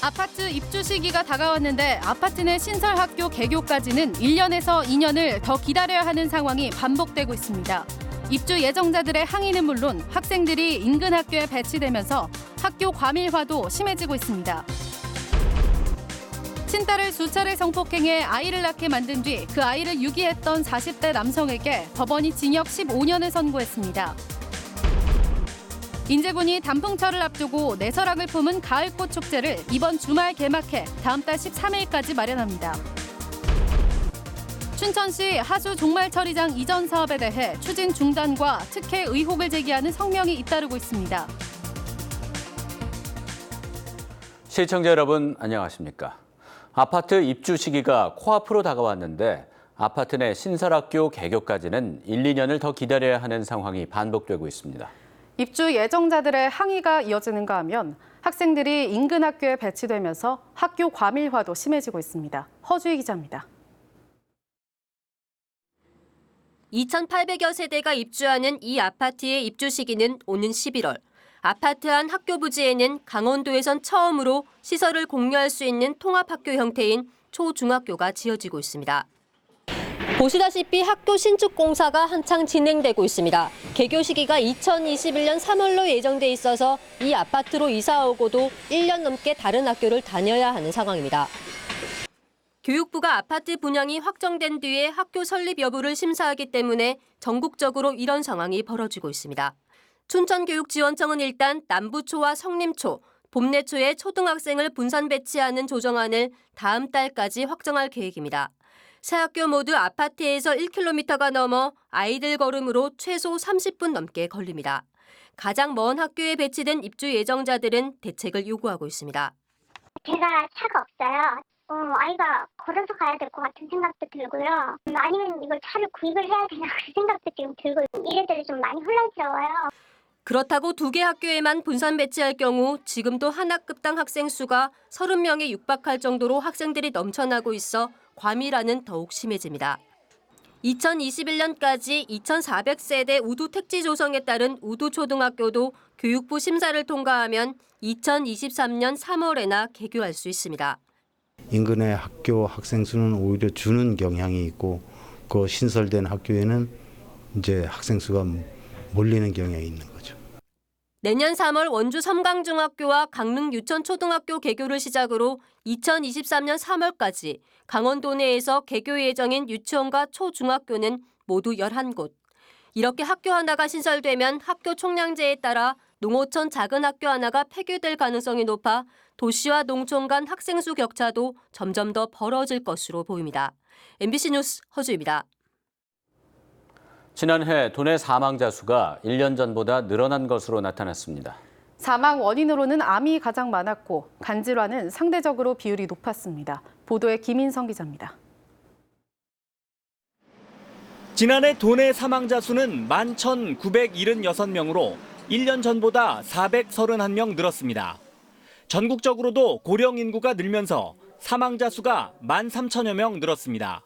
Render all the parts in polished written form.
아파트 입주 시기가 다가왔는데 아파트 내 신설 학교 개교까지는 1년에서 2년을 더 기다려야 하는 상황이 반복되고 있습니다. 입주 예정자들의 항의는 물론 학생들이 인근 학교에 배치되면서 학교 과밀화도 심해지고 있습니다. 친딸을 수차례 성폭행해 아이를 낳게 만든 뒤 그 아이를 유기했던 40대 남성에게 법원이 징역 15년을 선고했습니다. 인제군이 단풍철을 앞두고 내설악을 품은 가을꽃 축제를 이번 주말 개막해 다음 달 13일까지 마련합니다. 춘천시 하수 종말처리장 이전 사업에 대해 추진 중단과 특혜 의혹을 제기하는 성명이 잇따르고 있습니다. 시청자 여러분 안녕하십니까? 아파트 입주 시기가 코앞으로 다가왔는데 아파트 내 신설학교 개교까지는 1, 2년을 더 기다려야 하는 상황이 반복되고 있습니다. 입주 예정자들의 항의가 이어지는가 하면 학생들이 인근 학교에 배치되면서 학교 과밀화도 심해지고 있습니다. 허주희 기자입니다. 2,800여 세대가 입주하는 이 아파트의 입주 시기는 오는 11월. 아파트 안 학교 부지에는 강원도에선 처음으로 시설을 공유할 수 있는 통합학교 형태인 초중학교가 지어지고 있습니다. 보시다시피 학교 신축 공사가 한창 진행되고 있습니다. 개교 시기가 2021년 3월로 예정돼 있어서 이 아파트로 이사 오고도 1년 넘게 다른 학교를 다녀야 하는 상황입니다. 교육부가 아파트 분양이 확정된 뒤에 학교 설립 여부를 심사하기 때문에 전국적으로 이런 상황이 벌어지고 있습니다. 춘천교육지원청은 일단 남부초와 성림초, 봄내초에 초등학생을 분산 배치하는 조정안을 다음 달까지 확정할 계획입니다. 세 학교 모두 아파트에서 1km가 넘어 아이들 걸음으로 최소 30분 넘게 걸립니다. 가장 먼 학교에 배치된 입주 예정자들은 대책을 요구하고 있습니다. 제가 차가 없어요. 아이가 걸어서 가야 될 것 같은 생각도 들고요. 아니면 이걸 차를 구입을 해야 되나 그 생각도 지금 들고 이래저래 좀 많이 혼란스러워요. 그렇다고 두 개 학교에만 분산 배치할 경우 지금도 한 학급당 학생 수가 30명에 육박할 정도로 학생들이 넘쳐나고 있어 과밀화는 더욱 심해집니다. 2021년까지 2,400세대 우두 택지 조성에 따른 우두초등학교도 교육부 심사를 통과하면 2023년 3월에나 개교할 수 있습니다. 인근의 학교 학생 수는 오히려 주는 경향이 있고 그 신설된 학교에는 이제 학생 수가 몰리는 경향이 있는 거죠. 내년 3월 원주 섬강중학교와 강릉 유천초등학교 개교를 시작으로 2023년 3월까지 강원도 내에서 개교 예정인 유치원과 초중학교는 모두 11곳. 이렇게 학교 하나가 신설되면 학교 총량제에 따라 농어촌 작은 학교 하나가 폐교될 가능성이 높아 도시와 농촌 간 학생 수 격차도 점점 더 벌어질 것으로 보입니다. MBC 뉴스 허주입니다. 지난해 도내 사망자 수가 1년 전보다 늘어난 것으로 나타났습니다. 사망 원인으로는 암이 가장 많았고 간질환은 상대적으로 비율이 높았습니다. 보도에 김인성 기자입니다. 지난해 도내 사망자 수는 11,976명으로 1년 전보다 431명 늘었습니다. 전국적으로도 고령 인구가 늘면서 사망자 수가 13,000여 명 늘었습니다.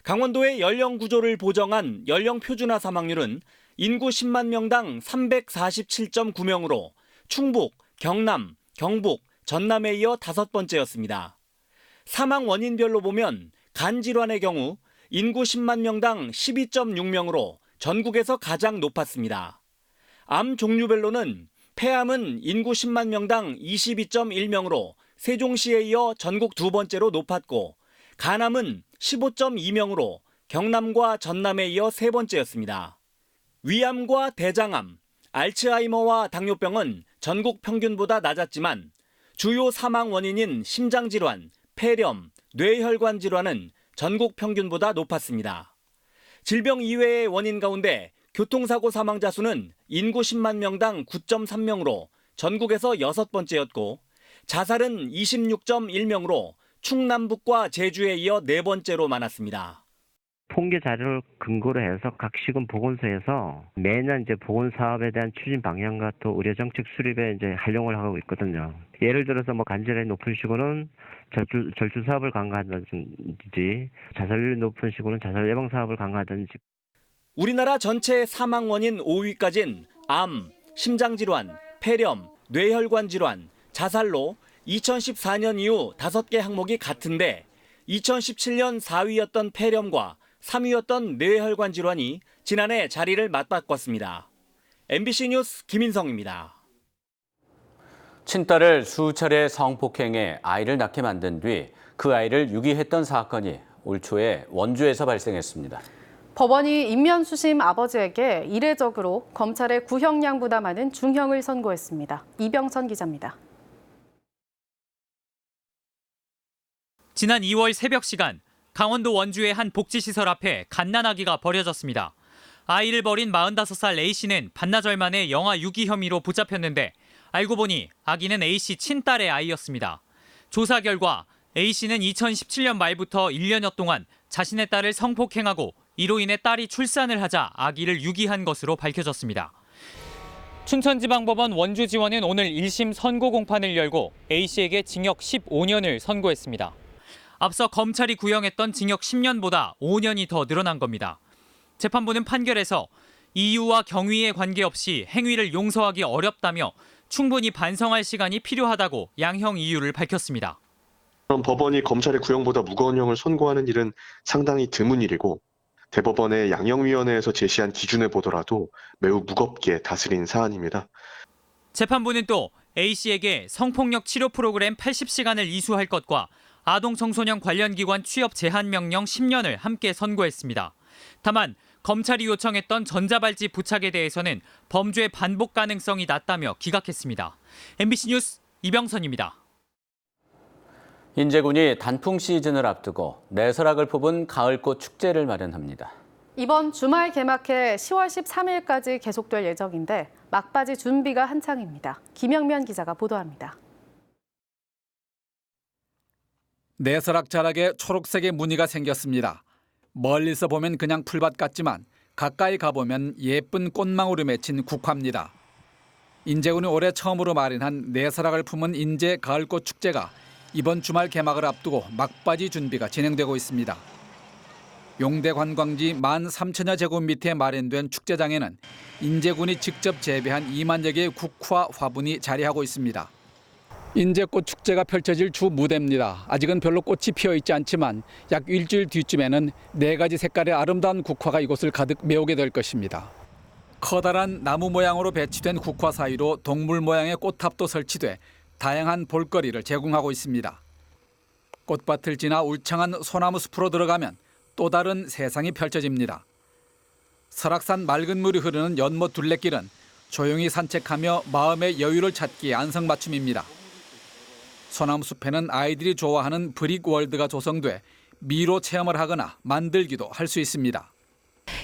강원도의 연령 구조를 보정한 연령 표준화 사망률은 인구 10만 명당 347.9명으로 충북, 경남, 경북, 전남에 이어 5번째였습니다. 사망 원인별로 보면 간 질환의 경우 인구 10만 명당 12.6명으로 전국에서 가장 높았습니다. 암 종류별로는 폐암은 인구 10만 명당 22.1명으로 세종시에 이어 전국 두 번째로 높았고 간암은 15.2명으로 경남과 전남에 이어 세 번째였습니다. 위암과 대장암, 알츠하이머와 당뇨병은 전국 평균보다 낮았지만 주요 사망 원인인 심장질환, 폐렴, 뇌혈관 질환은 전국 평균보다 높았습니다. 질병 이외의 원인 가운데 교통사고 사망자 수는 인구 10만 명당 9.3명으로 전국에서 6번째였고 자살은 26.1명으로 충남북과 제주에 이어 네 번째로 많았습니다. 통계 자료를 근거로 해서 각 시군 보건소에서 매년 이제 보건 사업에 대한 추진 방향과 또 의료 정책 수립에 이제 활용을 하고 있거든요. 예를 들어서 간질환이 높은 시군은 절주 사업을 강화하든지 자살률이 높은 시군은 자살 예방 사업을 강화하든지. 우리나라 전체 사망 원인 5위까지는 암, 심장질환, 폐렴, 뇌혈관 질환, 자살로 2014년 이후 5개 항목이 같은데 2017년 4위였던 폐렴과 3위였던 뇌혈관 질환이 지난해 자리를 맞바꿨습니다. MBC 뉴스 김인성입니다. 친딸을 수차례 성폭행해 아이를 낳게 만든 뒤 그 아이를 유기했던 사건이 올 초에 원주에서 발생했습니다. 법원이 인면수심 아버지에게 이례적으로 검찰의 구형량 부담하는 중형을 선고했습니다. 이병선 기자입니다. 지난 2월 새벽 시간 강원도 원주의 한 복지시설 앞에 갓난아기가 버려졌습니다. 아이를 버린 45살 A씨는 반나절 만에 영아 유기 혐의로 붙잡혔는데 알고 보니 아기는 A씨 친딸의 아이였습니다. 조사 결과 A씨는 2017년 말부터 1년여 동안 자신의 딸을 성폭행하고 이로 인해 딸이 출산을 하자 아기를 유기한 것으로 밝혀졌습니다. 춘천지방법원 원주지원은 오늘 1심 선고 공판을 열고 A씨에게 징역 15년을 선고했습니다. 앞서 검찰이 구형했던 징역 10년보다 5년이 더 늘어난 겁니다. 재판부는 판결에서 이유와 경위에 관계없이 행위를 용서하기 어렵다며 충분히 반성할 시간이 필요하다고 양형 이유를 밝혔습니다. 법원이 검찰의 구형보다 무거운 형을 선고하는 일은 상당히 드문 일이고 대법원의 양형위원회에서 제시한 기준에 보더라도 매우 무겁게 다스린 사안입니다. 재판부는 또 A씨에게 성폭력 치료 프로그램 80시간을 이수할 것과 아동 청소년 관련 기관 취업 제한 명령 10년을 함께 선고했습니다. 다만 검찰이 요청했던 전자발찌 부착에 대해서는 범죄 반복 가능성이 낮다며 기각했습니다. MBC 뉴스 이병선입니다. 인제군이 단풍 시즌을 앞두고 내설악을 뽑은 가을꽃 축제를 마련합니다. 이번 주말 개막해 10월 13일까지 계속될 예정인데 막바지 준비가 한창입니다. 김영면 기자가 보도합니다. 내설악 자락에 초록색의 무늬가 생겼습니다. 멀리서 보면 그냥 풀밭 같지만 가까이 가보면 예쁜 꽃망울이 맺힌 국화입니다. 인제군이 올해 처음으로 마련한 내설악을 품은 인제 가을꽃 축제가 이번 주말 개막을 앞두고 막바지 준비가 진행되고 있습니다. 용대 관광지 13,000여 제곱미터에 마련된 축제장에는 인제군이 직접 재배한 2만여 개의 국화 화분이 자리하고 있습니다. 인제꽃 축제가 펼쳐질 주 무대입니다. 아직은 별로 꽃이 피어 있지 않지만 약 일주일 뒤쯤에는 4가지 색깔의 아름다운 국화가 이곳을 가득 메우게 될 것입니다. 커다란 나무 모양으로 배치된 국화 사이로 동물 모양의 꽃탑도 설치돼 다양한 볼거리를 제공하고 있습니다. 꽃밭을 지나 울창한 소나무 숲으로 들어가면 또 다른 세상이 펼쳐집니다. 설악산 맑은 물이 흐르는 연못 둘레길은 조용히 산책하며 마음의 여유를 찾기에 안성맞춤입니다. 소나무 숲에는 아이들이 좋아하는 브릭월드가 조성돼 미로 체험을 하거나 만들기도 할 수 있습니다.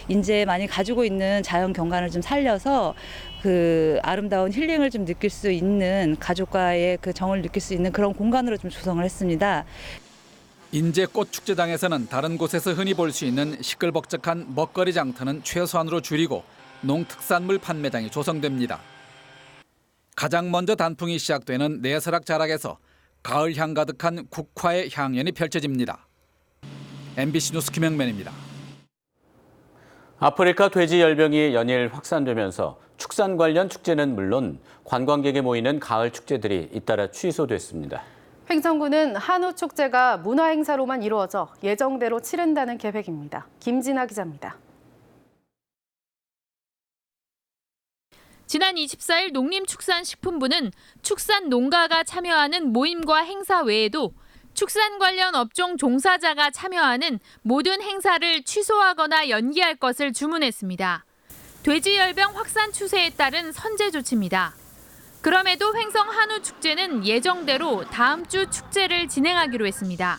인제 많이 가지고 있는 자연 경관을 좀 살려서 그 아름다운 힐링을 좀 느낄 수 있는 가족과의 그 정을 느낄 수 있는 그런 공간으로 좀 조성을 했습니다. 인제 꽃축제장에서는 다른 곳에서 흔히 볼 수 있는 시끌벅적한 먹거리 장터는 최소한으로 줄이고 농특산물 판매장이 조성됩니다. 가장 먼저 단풍이 시작되는 내설악 자락에서 가을 향 가득한 국화의 향연이 펼쳐집니다. MBC 뉴스 김영면입니다. 아프리카 돼지 열병이 연일 확산되면서 축산 관련 축제는 물론 관광객이 모이는 가을 축제들이 잇따라 취소됐습니다. 횡성군은 한우 축제가 문화 행사로만 이루어져 예정대로 치른다는 계획입니다. 김진아 기자입니다. 지난 24일 농림축산식품부는 축산 농가가 참여하는 모임과 행사 외에도 축산 관련 업종 종사자가 참여하는 모든 행사를 취소하거나 연기할 것을 주문했습니다. 돼지열병 확산 추세에 따른 선제 조치입니다. 그럼에도 횡성 한우 축제는 예정대로 다음 주 축제를 진행하기로 했습니다.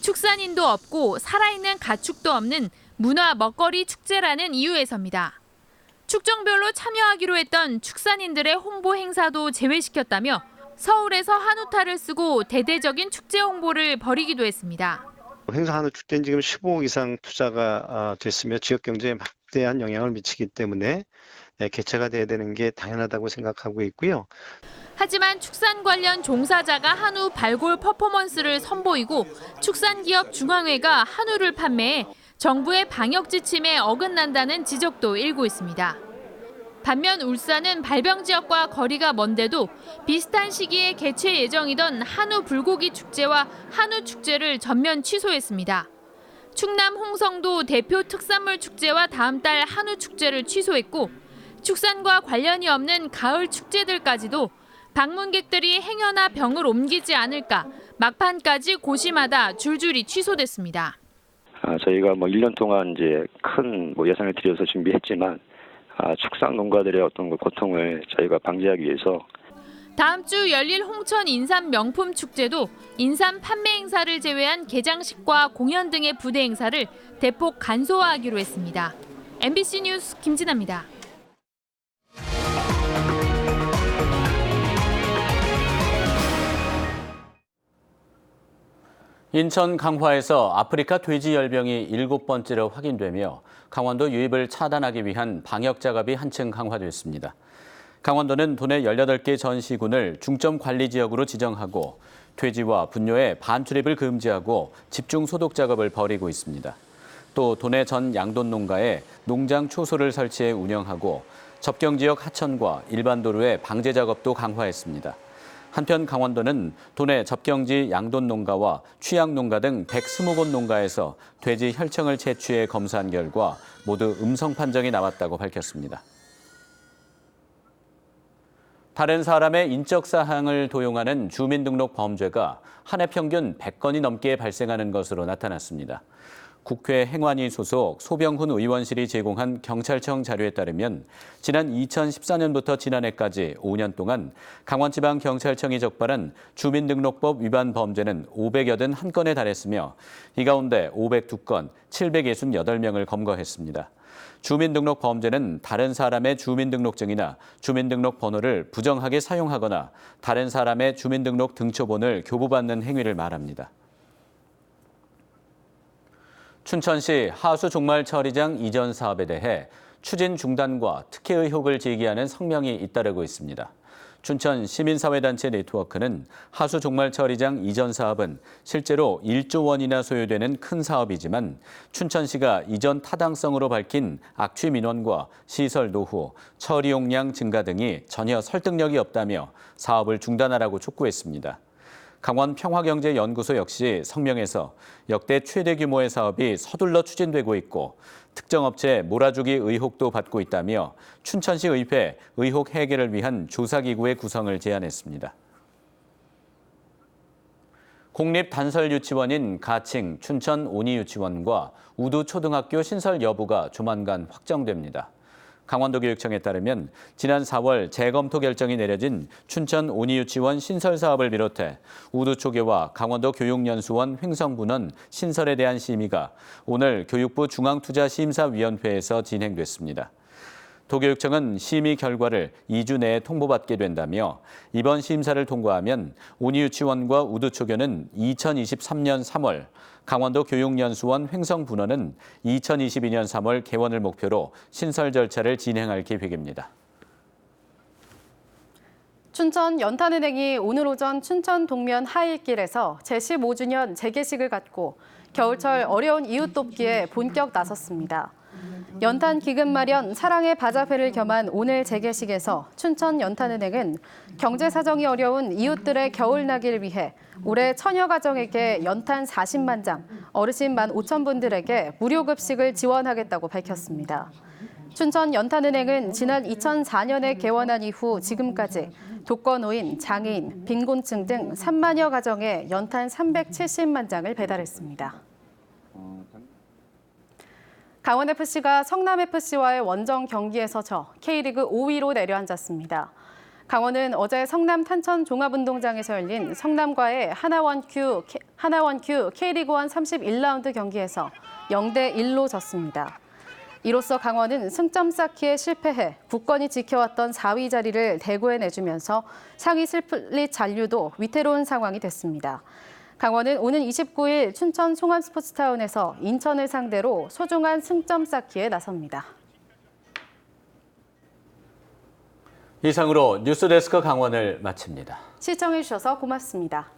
축산인도 없고 살아있는 가축도 없는 문화 먹거리 축제라는 이유에서입니다. 축종별로 참여하기로 했던 축산인들의 홍보 행사도 제외시켰다며 서울에서 한우탈을 쓰고 대대적인 축제 홍보를 벌이기도 했습니다. 횡성 한우 축제는 지금 15억 이상 투자가 됐으며 지역 경제에 막대한 영향을 미치기 때문에 개최가 돼야 되는 게 당연하다고 생각하고 있고요. 하지만 축산 관련 종사자가 한우 발골 퍼포먼스를 선보이고 축산기업 중앙회가 한우를 판매해 정부의 방역 지침에 어긋난다는 지적도 일고 있습니다. 반면 울산은 발병 지역과 거리가 먼데도 비슷한 시기에 개최 예정이던 한우 불고기 축제와 한우 축제를 전면 취소했습니다. 충남 홍성도 대표 특산물 축제와 다음 달 한우 축제를 취소했고 축산과 관련이 없는 가을 축제들까지도 방문객들이 행여나 병을 옮기지 않을까 막판까지 고심하다 줄줄이 취소됐습니다. 저희가 1년 동안 이제 큰 예산을 들여서 준비했지만 축산 농가들의 어떤 고통을 저희가 방지하기 위해서 다음 주 열릴 홍천 인삼 명품 축제도 인삼 판매 행사를 제외한 개장식과 공연 등의 부대 행사를 대폭 간소화하기로 했습니다. MBC 뉴스 김진아입니다. 인천 강화에서 아프리카 돼지 열병이 7번째로 확인되며 강원도 유입을 차단하기 위한 방역 작업이 한층 강화됐습니다. 강원도는 도내 18개 전시군을 중점 관리 지역으로 지정하고 돼지와 분뇨의 반출입을 금지하고 집중 소독 작업을 벌이고 있습니다. 또 도내 전 양돈 농가에 농장 초소를 설치해 운영하고 접경 지역 하천과 일반 도로의 방제 작업도 강화했습니다. 한편 강원도는 도내 접경지 양돈 농가와 취양 농가 등 120곳 농가에서 돼지 혈청을 채취해 검사한 결과 모두 음성 판정이 나왔다고 밝혔습니다. 다른 사람의 인적 사항을 도용하는 주민등록 범죄가 한 해 평균 100건이 넘게 발생하는 것으로 나타났습니다. 국회 행안위 소속 소병훈 의원실이 제공한 경찰청 자료에 따르면 지난 2014년부터 지난해까지 5년 동안 강원지방경찰청이 적발한 주민등록법 위반 범죄는 581건에 달했으며 이 가운데 502건, 768명을 검거했습니다. 주민등록 범죄는 다른 사람의 주민등록증이나 주민등록 번호를 부정하게 사용하거나 다른 사람의 주민등록 등초본을 교부받는 행위를 말합니다. 춘천시 하수종말 처리장 이전 사업에 대해 추진 중단과 특혜 의혹을 제기하는 성명이 잇따르고 있습니다. 춘천 시민사회단체 네트워크는 하수종말 처리장 이전 사업은 실제로 1조 원이나 소요되는 큰 사업이지만 춘천시가 이전 타당성으로 밝힌 악취 민원과 시설 노후, 처리 용량 증가 등이 전혀 설득력이 없다며 사업을 중단하라고 촉구했습니다. 강원평화경제연구소 역시 성명에서 역대 최대 규모의 사업이 서둘러 추진되고 있고 특정 업체 몰아주기 의혹도 받고 있다며 춘천시 의회 의혹 해결을 위한 조사기구의 구성을 제안했습니다. 공립단설유치원인 가칭 춘천 온이유치원과 우두초등학교 신설 여부가 조만간 확정됩니다. 강원도교육청에 따르면 지난 4월 재검토 결정이 내려진 춘천 온이유치원 신설 사업을 비롯해 우두초교와 강원도 교육연수원 횡성분원 신설에 대한 심의가 오늘 교육부 중앙투자심사위원회에서 진행됐습니다. 도교육청은 심의 결과를 2주 내에 통보받게 된다며 이번 심사를 통과하면 온이유치원과 우두초교는 2023년 3월, 강원도 교육연수원 횡성분원은 2022년 3월 개원을 목표로 신설 절차를 진행할 계획입니다. 춘천 연탄은행이 오늘 오전 춘천 동면 하일길에서 제15주년 재개식을 갖고 겨울철 어려운 이웃 돕기에 본격 나섰습니다. 연탄 기금 마련 사랑의 바자회를 겸한 오늘 재개식에서 춘천 연탄은행은 경제 사정이 어려운 이웃들의 겨울나기를 위해 올해 처녀 가정에게 연탄 40만 장, 어르신 15,000분들에게 무료 급식을 지원하겠다고 밝혔습니다. 춘천 연탄은행은 지난 2004년에 개원한 이후 지금까지 독거노인, 장애인, 빈곤층 등 3만여 가정에 연탄 370만 장을 배달했습니다. 강원FC가 성남FC와의 원정 경기에서 져 K리그 5위로 내려앉았습니다. 강원은 어제 성남 탄천 종합운동장에서 열린 성남과의 하나원큐 K리그1 31라운드 경기에서 0대1로 졌습니다. 이로써 강원은 승점 쌓기에 실패해 굳건히 지켜왔던 4위 자리를 대구에 내주면서 상위 스플릿 잔류도 위태로운 상황이 됐습니다. 강원은 오는 29일 춘천 송암스포츠타운에서 인천을 상대로 소중한 승점 쌓기에 나섭니다. 이상으로 뉴스데스크 강원을 마칩니다. 시청해주셔서 고맙습니다.